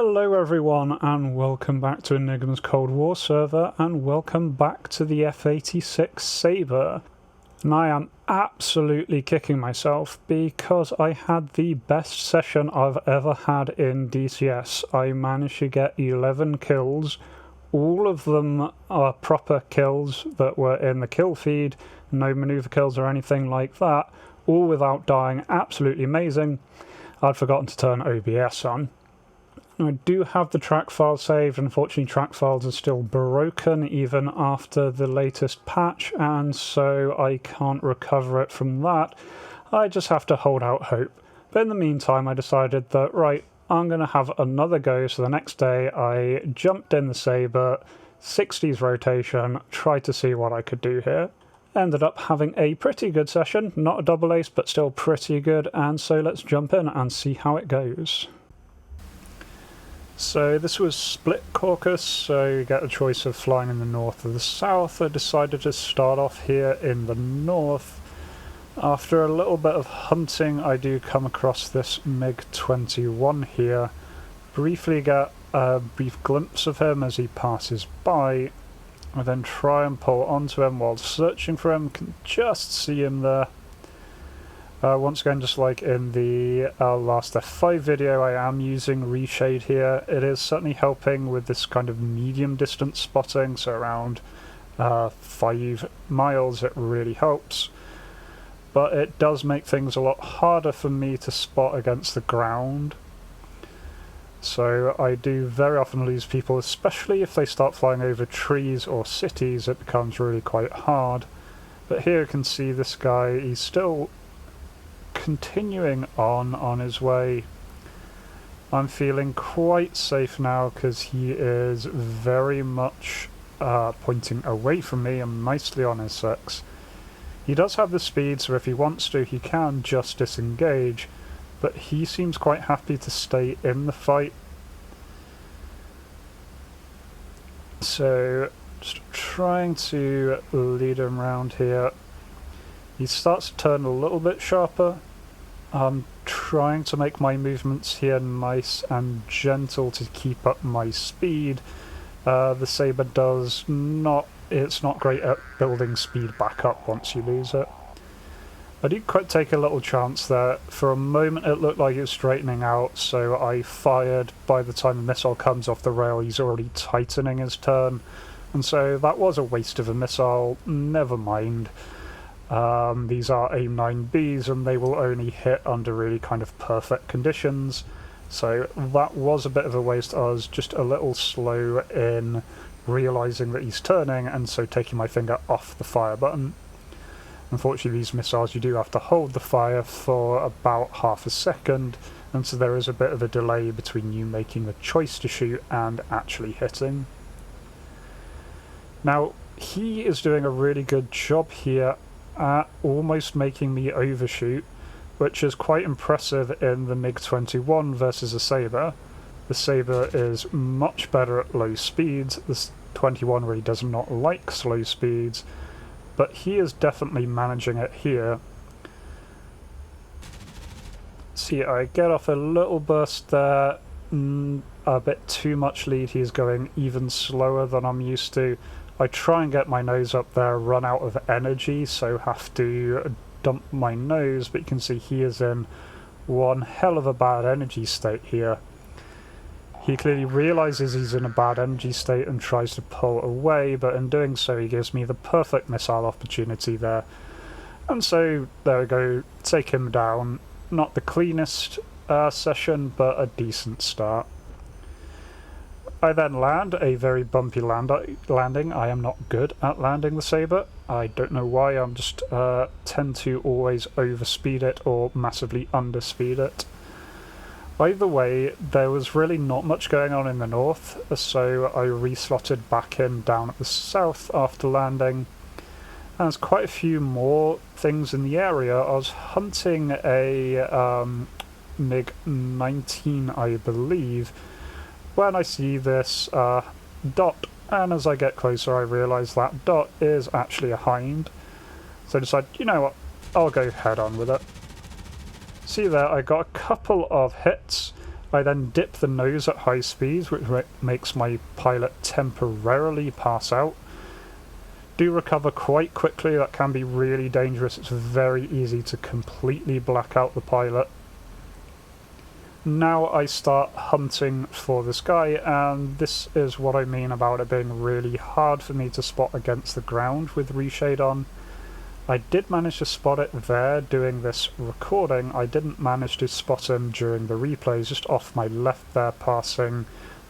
Hello everyone and welcome back to Enigma's Cold War server and welcome back to the F-86 Sabre. And I am absolutely kicking myself because I had the best session I've ever had in DCS. I managed to get 11 kills. All of them are proper kills that were in the kill feed, no maneuver kills or anything like that, all without dying. Absolutely amazing. I'd forgotten to turn OBS on. I do have the track file saved. Unfortunately, track files are still broken even after the latest patch, and so I can't recover it from that. I just have to hold out hope. But in the meantime, I decided that, right, I'm going to have another go. So the next day, I jumped in the Sabre, 60s rotation, tried to see what I could do here. Ended up having a pretty good session, not a double ace, but still pretty good, and so let's jump in and see how it goes. So this was split caucus, so you get a choice of flying in the north or the south. I decided to start off here in the north. After a little bit of hunting, I do come across this MiG-21 here. Briefly get a brief glimpse of him as he passes by. I then try and pull onto him while searching for him, can just see him there. Once again, just like in the last F5 video, I am using reshade here. It is certainly helping with this kind of medium distance spotting, so around 5 miles it really helps. But it does make things a lot harder for me to spot against the ground. So I do very often lose people, especially if they start flying over trees or cities. It becomes really quite hard. But here you can see this guy, he's still continuing on his way. I'm feeling quite safe now because he is very much pointing away from me and nicely on his 6. He does have the speed, so if he wants to, he can just disengage, but he seems quite happy to stay in the fight. So just trying to lead him around here. He starts to turn a little bit sharper. I'm trying to make my movements here nice and gentle to keep up my speed. The Sabre does not, it's not great at building speed back up once you lose it. I did quite take a little chance there. For a moment it looked like it was straightening out, so I fired. By the time the missile comes off the rail, he's already tightening his turn. And so that was a waste of a missile, never mind. These are AIM-9Bs and they will only hit under really kind of perfect conditions. So that was a bit of a waste. I was just a little slow in realising that he's turning, and so taking my finger off the fire button. Unfortunately, these missiles, you do have to hold the fire for about half a second, and so there is a bit of a delay between you making the choice to shoot and actually hitting. Now, he is doing a really good job here at almost making me overshoot, which is quite impressive in the MiG-21 versus the Sabre. The Sabre is much better at low speeds. The 21 really does not like slow speeds, but he is definitely managing it here. See, I get off a little burst there, a bit too much lead. He's going even slower than I'm used to. I try and get my nose up there, run out of energy, so have to dump my nose, but you can see he is in one hell of a bad energy state here. He clearly realises he's in a bad energy state and tries to pull away, but in doing so he gives me the perfect missile opportunity there. And so there we go, take him down. Not the cleanest session, but a decent start. I then land a very bumpy landing. I am not good at landing the Sabre. I don't know why, I'm just tend to always overspeed it or massively underspeed it. Either way, there was really not much going on in the north, so I reslotted back in down at the south after landing. And there's quite a few more things in the area. I was hunting a MiG-19, I believe, when I see this dot, and as I get closer I realise that dot is actually a hind. So I decide, you know what, I'll go head on with it. See there, I got a couple of hits. I then dip the nose at high speeds, which makes my pilot temporarily pass out. Do recover quite quickly. That can be really dangerous. It's very easy to completely black out the pilot. Now I start hunting for this guy, and this is what I mean about it being really hard for me to spot against the ground with reshade on. I did manage to spot it there doing this recording. I didn't manage to spot him during the replays, just off my left there passing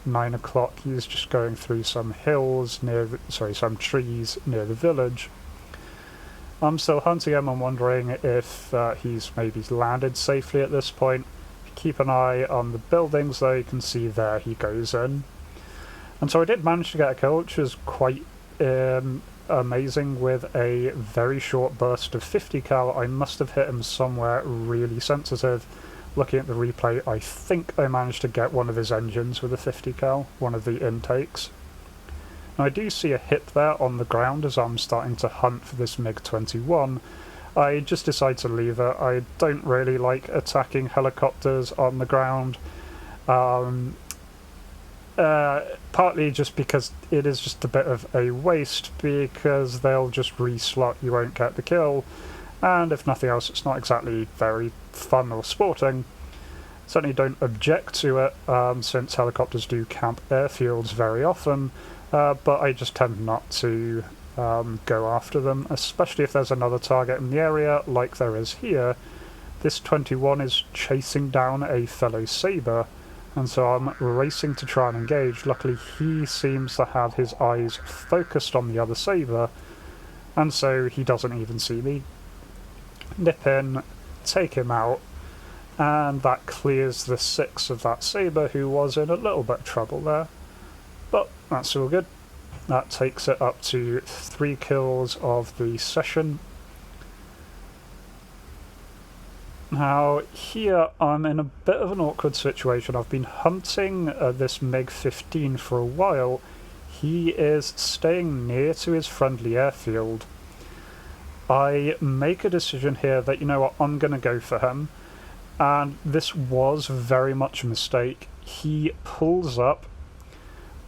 9 o'clock. He's just going through some hills near, some trees near the village. I'm still hunting him. I'm wondering if he's maybe landed safely at this point. Keep an eye on the buildings though, you can see there he goes in. And so I did manage to get a kill, which is quite amazing with a very short burst of 50 cal. I must have hit him somewhere really sensitive. Looking at the replay, I think I managed to get one of his engines with a 50 cal, one of the intakes. Now I do see a hit there on the ground as I'm starting to hunt for this MiG-21. I just decide to leave it. I don't really like attacking helicopters on the ground. Partly just because it is just a bit of a waste, because they'll just reslot, you won't get the kill, and if nothing else it's not exactly very fun or sporting. Certainly don't object to it, since helicopters do camp airfields very often, but I just tend not to go after them, especially if there's another target in the area like there is here. This 21 is chasing down a fellow Sabre, and so I'm racing to try and engage. Luckily he seems to have his eyes focused on the other Sabre, and so he doesn't even see me. Nip in, take him out, and that clears the 6 of that Sabre, who was in a little bit of trouble there. But that's all good. That takes it up to 3 kills of the session. Now here I'm in a bit of an awkward situation. I've been hunting this MiG-15 for a while. He is staying near to his friendly airfield. I make a decision here that, you know what, I'm going to go for him. And this was very much a mistake. He pulls up,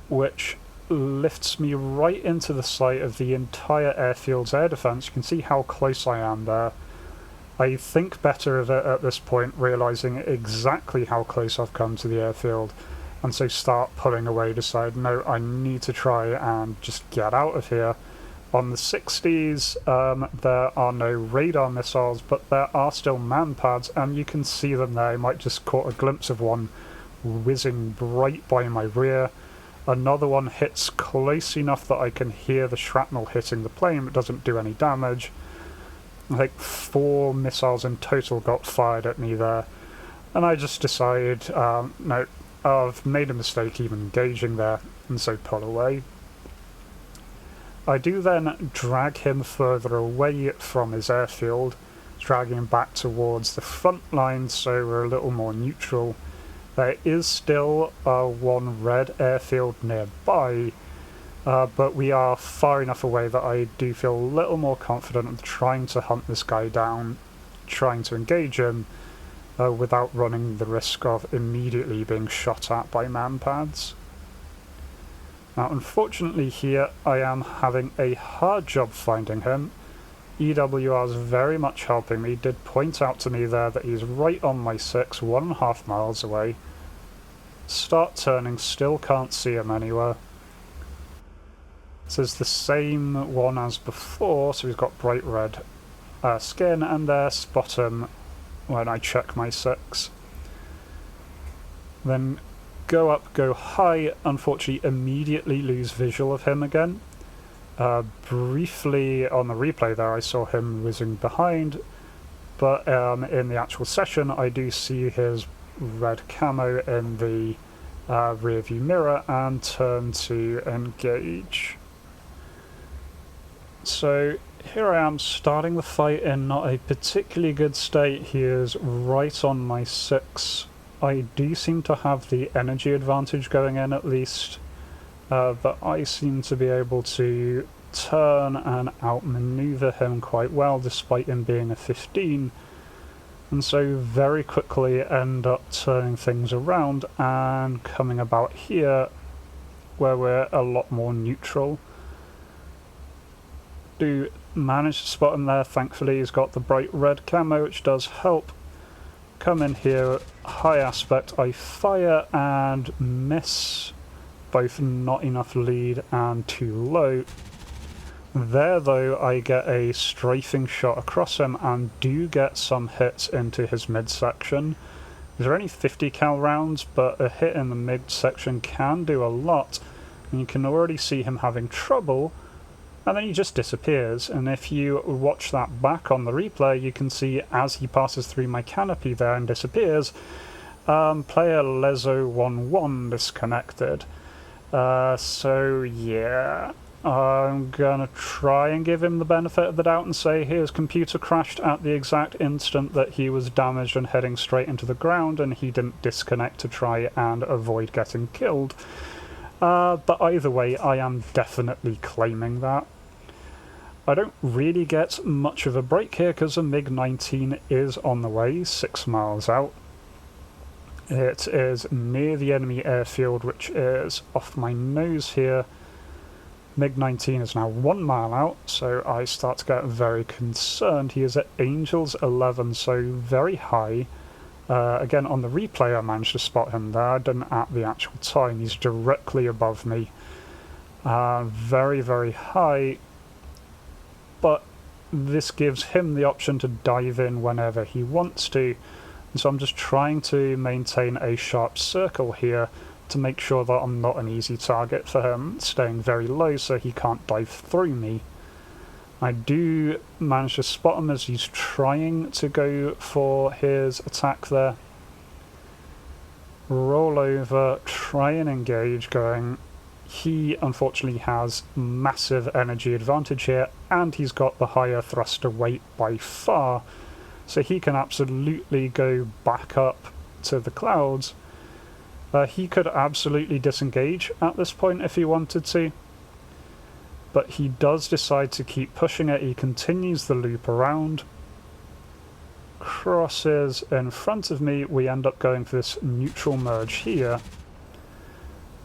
which lifts me right into the sight of the entire airfield's air defence. You can see how close I am there. I think better of it at this point, realising exactly how close I've come to the airfield, and so start pulling away, decide, no, I need to try and just get out of here. On the 60s, there are no radar missiles, but there are still man pads, and you can see them there. I might just caught a glimpse of one whizzing right by my rear. Another one hits close enough that I can hear the shrapnel hitting the plane, but doesn't do any damage. I think 4 missiles in total got fired at me there. And I just decide, no, I've made a mistake even engaging there, and so pull away. I do then drag him further away from his airfield, dragging him back towards the front line so we're a little more neutral. There is still one red airfield nearby, but we are far enough away that I do feel a little more confident of trying to hunt this guy down, trying to engage him, without running the risk of immediately being shot at by man-pads. Now unfortunately here I am having a hard job finding him. EWR is very much helping me, did point out to me there that he's right on my 6, 1.5 miles away. Start turning, still can't see him anywhere. So it's the same one as before, so he's got bright red skin, and there, spot him when I check my 6. Then go up, go high, unfortunately immediately lose visual of him again. Briefly on the replay there I saw him whizzing behind, but in the actual session I do see his red camo in the rear view mirror and turn to engage. So here I am starting the fight in not a particularly good state. He is right on my 6. I do seem to have the energy advantage going in at least, but I seem to be able to turn and outmaneuver him quite well despite him being a 15. and so very quickly end up turning things around and coming about here where we're a lot more neutral. Do manage to spot him there. Thankfully he's got the bright red camo, which does help. Come in here, high aspect, I fire and miss, both not enough lead and too low. There though I get a strafing shot across him and do get some hits into his midsection. These are only 50 cal rounds, but a hit in the midsection can do a lot, and you can already see him having trouble, and then he just disappears. And if you watch that back on the replay, you can see as he passes through my canopy there and disappears, player Lezo11 disconnected. So yeah, I'm gonna try and give him the benefit of the doubt and say his computer crashed at the exact instant that he was damaged and heading straight into the ground, and he didn't disconnect to try and avoid getting killed. But either way, I am definitely claiming that. I don't really get much of a break here because a MiG-19 is on the way, 6 miles out. It is near the enemy airfield, which is off my nose here. MiG-19 is now 1 mile out, so I start to get very concerned. He is at Angels 11, so very high. Again, on the replay I managed to spot him there. I didn't at the actual time. He's directly above me. Very, very high. But this gives him the option to dive in whenever he wants to. And so I'm just trying to maintain a sharp circle here to make sure that I'm not an easy target for him, staying very low so he can't dive through me. I do manage to spot him as he's trying to go for his attack there. Roll over, try and engage, going, he unfortunately has massive energy advantage here, and he's got the higher thruster weight by far, so he can absolutely go back up to the clouds. He could absolutely disengage at this point if he wanted to, but he does decide to keep pushing it. He continues the loop around, crosses in front of me. We end up going for this neutral merge here.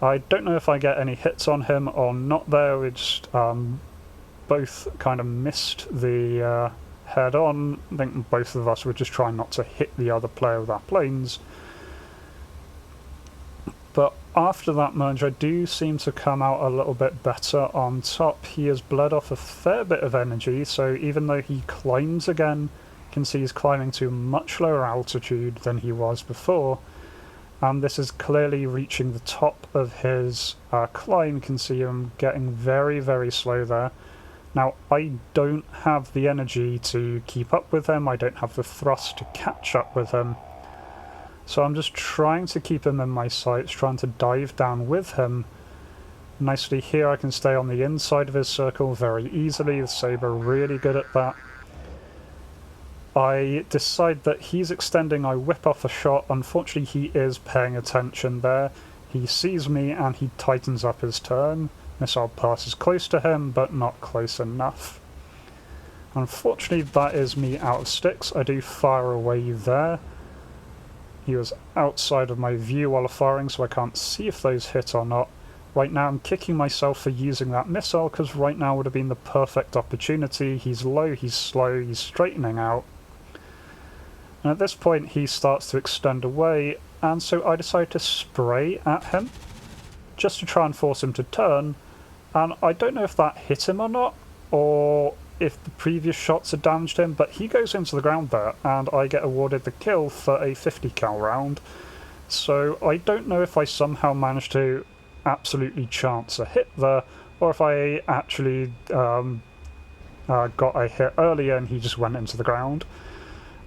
I don't know if I get any hits on him or not there. We just both kind of missed the head on. I think both of us were just trying not to hit the other player with our planes. But after that merge, I do seem to come out a little bit better on top. He has bled off a fair bit of energy, so even though he climbs again, you can see he's climbing to a much lower altitude than he was before. And this is clearly reaching the top of his climb. You can see him getting very, very slow there. Now, I don't have the energy to keep up with him. I don't have the thrust to catch up with him. So I'm just trying to keep him in my sights, trying to dive down with him. Nicely here, I can stay on the inside of his circle very easily. The Sabre really good at that. I decide that he's extending, I whip off a shot. Unfortunately, he is paying attention there. He sees me and he tightens up his turn. Missile passes close to him, but not close enough. Unfortunately, that is me out of sticks. I do fire away there. He was outside of my view while firing, so I can't see if those hit or not. Right now I'm kicking myself for using that missile, because right now would have been the perfect opportunity. He's low, he's slow, he's straightening out. And at this point he starts to extend away, and so I decide to spray at him, just to try and force him to turn. And I don't know if that hit him or not, or if the previous shots had damaged him, but he goes into the ground there, and I get awarded the kill for a 50 cal round. So I don't know if I somehow managed to absolutely chance a hit there, or if I actually got a hit earlier and he just went into the ground.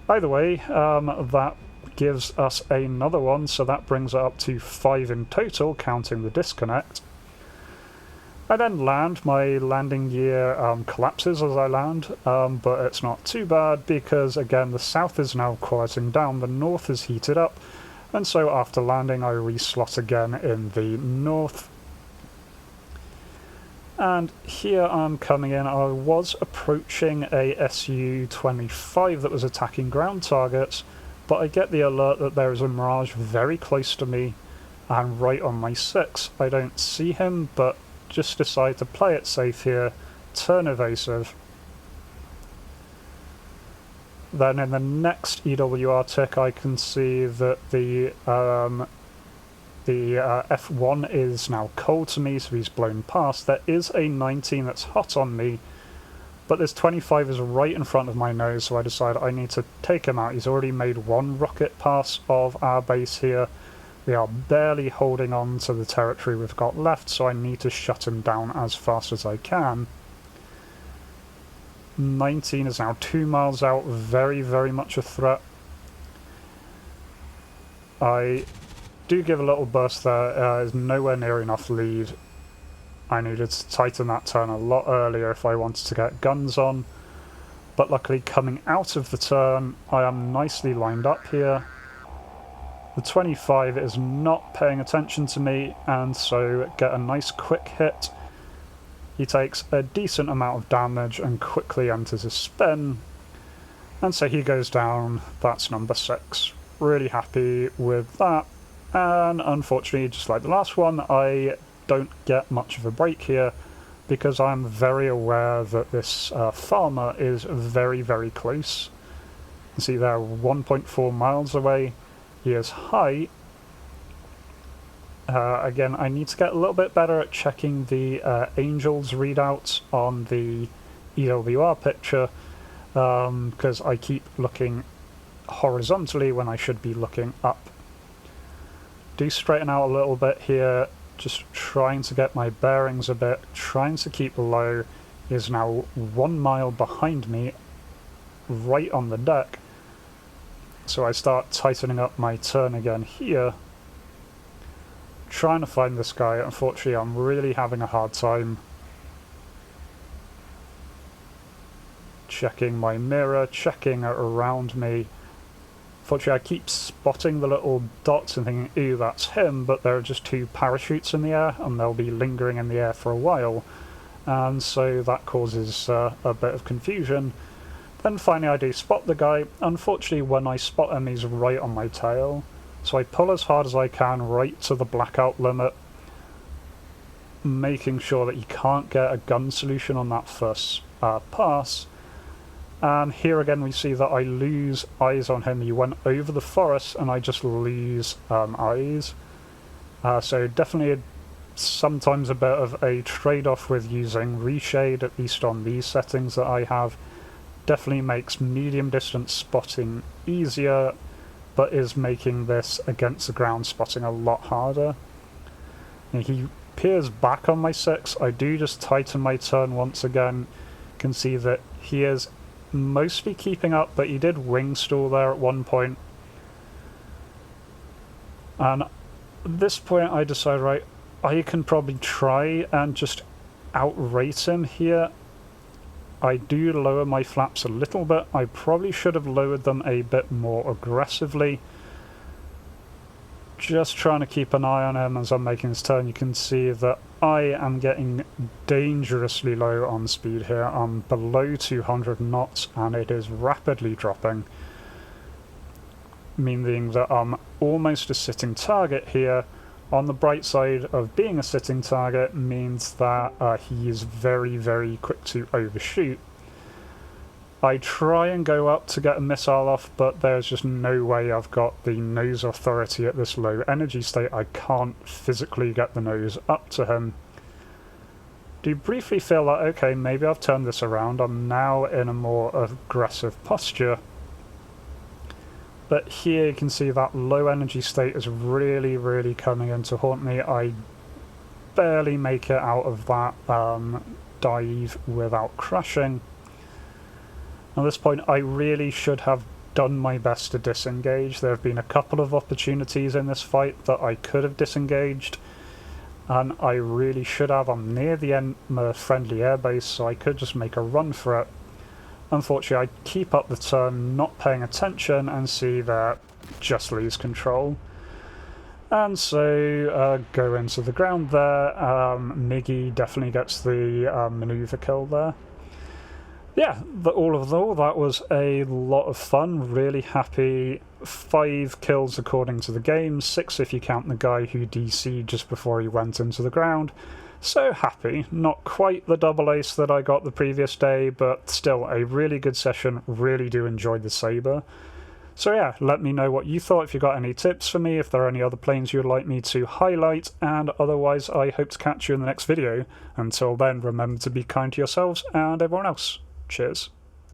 Either way, that gives us another one, so that brings it up to 5 in total, counting the disconnect. I then land. My landing gear collapses as I land, but it's not too bad because, again, the south is now quieting down, the north is heated up, and so after landing I reslot again in the north. And here I'm coming in. I was approaching a Su-25 that was attacking ground targets, but I get the alert that there is a Mirage very close to me and right on my 6. I don't see him, but just decide to play it safe here, turn evasive. Then in the next EWR tick I can see that the F1 is now cold to me, so he's blown past. There is a 19 that's hot on me, but this 25 is right in front of my nose, so I decide I need to take him out. He's already made one rocket pass of our base here. We are barely holding on to the territory we've got left, so I need to shut him down as fast as I can. 19 is now 2 miles out, very, very much a threat. I do give a little burst there, is nowhere near enough lead. I needed to tighten that turn a lot earlier if I wanted to get guns on, but luckily coming out of the turn I am nicely lined up here. The 25 is not paying attention to me, and so get a nice quick hit. He takes a decent amount of damage and quickly enters a spin, and so he goes down. That's number 6. Really happy with that, and unfortunately, just like the last one, I don't get much of a break here because I'm very aware that this farmer is very, very close. You see they're 1.4 miles away. He is high. Again, I need to get a little bit better at checking the Angels readouts on the EWR picture, because I keep looking horizontally when I should be looking up. Do straighten out a little bit here, just trying to get my bearings a bit, trying to keep low. He is now 1 mile behind me, right on the deck. So I start tightening up my turn again here, trying to find this guy. Unfortunately, I'm really having a hard time. Checking my mirror, checking around me. Fortunately, I keep spotting the little dots and thinking, ooh, that's him, but there are just 2 parachutes in the air, and they'll be lingering in the air for a while. And so that causes a bit of confusion. Then finally I do spot the guy. Unfortunately, when I spot him, he's right on my tail. So I pull as hard as I can right to the blackout limit, making sure that he can't get a gun solution on that first pass. And here again we see that I lose eyes on him. He went over the forest and I just lose eyes. So definitely sometimes a bit of a trade-off with using reshade, at least on these settings that I have. Definitely makes medium distance spotting easier, but is making this against the ground spotting a lot harder. And he peers back on my 6. I do just tighten my turn once again. You can see that he is mostly keeping up, but he did wing stall there at one point. And at this point I decide, right, I can probably try and just outrate him here. I do lower my flaps a little bit. I probably should have lowered them a bit more aggressively. Just trying to keep an eye on him as I'm making this turn. You can see that I am getting dangerously low on speed here. I'm below 200 knots and it is rapidly dropping, meaning that I'm almost a sitting target here. On the bright side of being a sitting target means that he is very, very quick to overshoot. I try and go up to get a missile off, but there's just no way I've got the nose authority at this low energy state. I can't physically get the nose up to him. Do briefly feel like, okay, maybe I've turned this around. I'm now in a more aggressive posture. But here you can see that low energy state is really, really coming in to haunt me. I barely make it out of that dive without crashing. At this point I really should have done my best to disengage. There have been a couple of opportunities in this fight that I could have disengaged, and I really should have. I'm near the end friendly airbase, so I could just make a run for it. Unfortunately, I keep up the turn, not paying attention, and see that just lose control. And so go into the ground there. Miggy definitely gets the maneuver kill there. Yeah, all of all, that was a lot of fun. Really happy. 5 kills according to the game, 6 if you count the guy who DC'd just before he went into the ground. So happy. Not quite the double ace that I got the previous day, but still a really good session. Really do enjoy the Sabre. So yeah, let me know what you thought, if you got any tips for me, if there are any other planes you'd like me to highlight, and otherwise I hope to catch you in the next video. Until then, remember to be kind to yourselves and everyone else. Cheers.